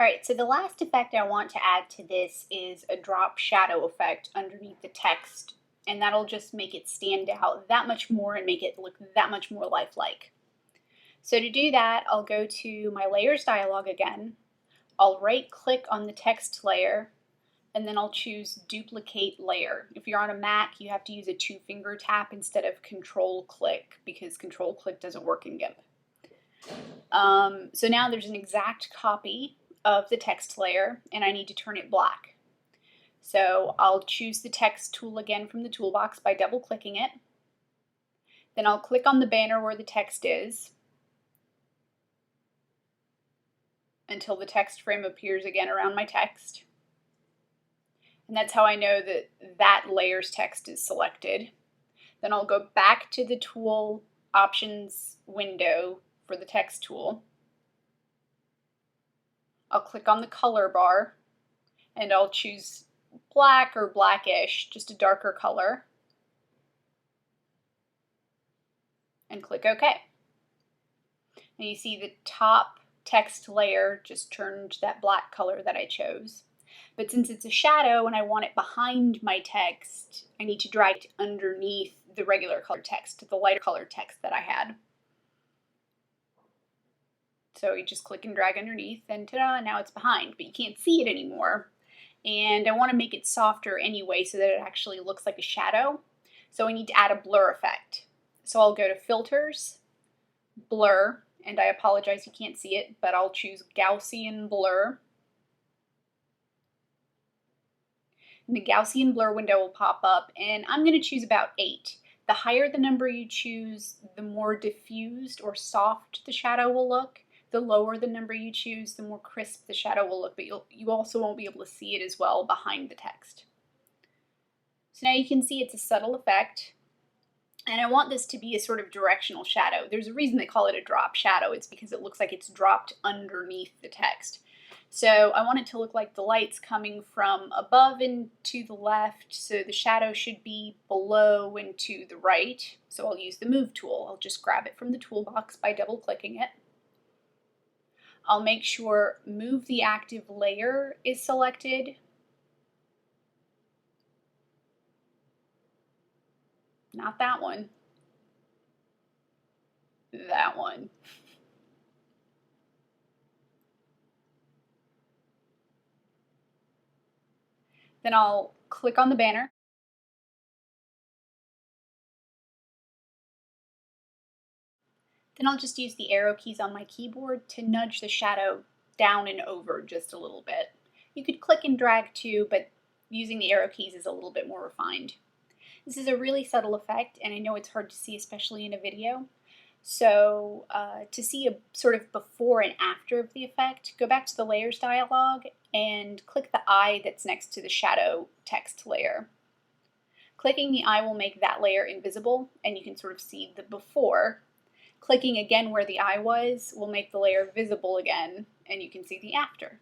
Alright, so the last effect I want to add to this is a drop shadow effect underneath the text, and that'll just make it stand out that much more and make it look that much more lifelike. So to do that, I'll go to my layers dialog again, I'll right click on the text layer, and then I'll choose duplicate layer. If you're on a Mac, you have to use a 2-finger tap instead of control click because control click doesn't work in GIMP. So now there's an exact copy of the text layer and I need to turn it black. So I'll choose the text tool again from the toolbox by double clicking it. Then I'll click on the banner where the text is until the text frame appears again around my text. And that's how I know that that layer's text is selected. Then I'll go back to the tool options window for the text tool. I'll click on the color bar and I'll choose black or blackish, just a darker color, and click OK. And you see the top text layer just turned that black color that I chose. But since it's a shadow and I want it behind my text, I need to drag it underneath the regular color text, the lighter color text that I had. So you just click and drag underneath and ta-da, now it's behind, but you can't see it anymore. And I want to make it softer anyway so that it actually looks like a shadow. So I need to add a blur effect. So I'll go to Filters, Blur, and I apologize you can't see it, but I'll choose Gaussian Blur. And the Gaussian Blur window will pop up, and I'm going to choose about 8. The higher the number you choose, the more diffused or soft the shadow will look. The lower the number you choose, the more crisp the shadow will look, but you also won't be able to see it as well behind the text. So now you can see it's a subtle effect, and I want this to be a sort of directional shadow. There's a reason they call it a drop shadow. It's because it looks like it's dropped underneath the text. So I want it to look like the light's coming from above and to the left, so the shadow should be below and to the right. So I'll use the Move tool. I'll just grab it from the toolbox by double clicking it. I'll make sure Move the Active Layer is selected. Not that one. That one. Then I'll click on the banner. Then I'll just use the arrow keys on my keyboard to nudge the shadow down and over just a little bit. You could click and drag too, but using the arrow keys is a little bit more refined. This is a really subtle effect, and I know it's hard to see, especially in a video. So to see a sort of before and after of the effect, go back to the Layers dialog and click the eye that's next to the shadow text layer. Clicking the eye will make that layer invisible, and you can sort of see the before. Clicking again where the eye was will make the layer visible again, and you can see the after.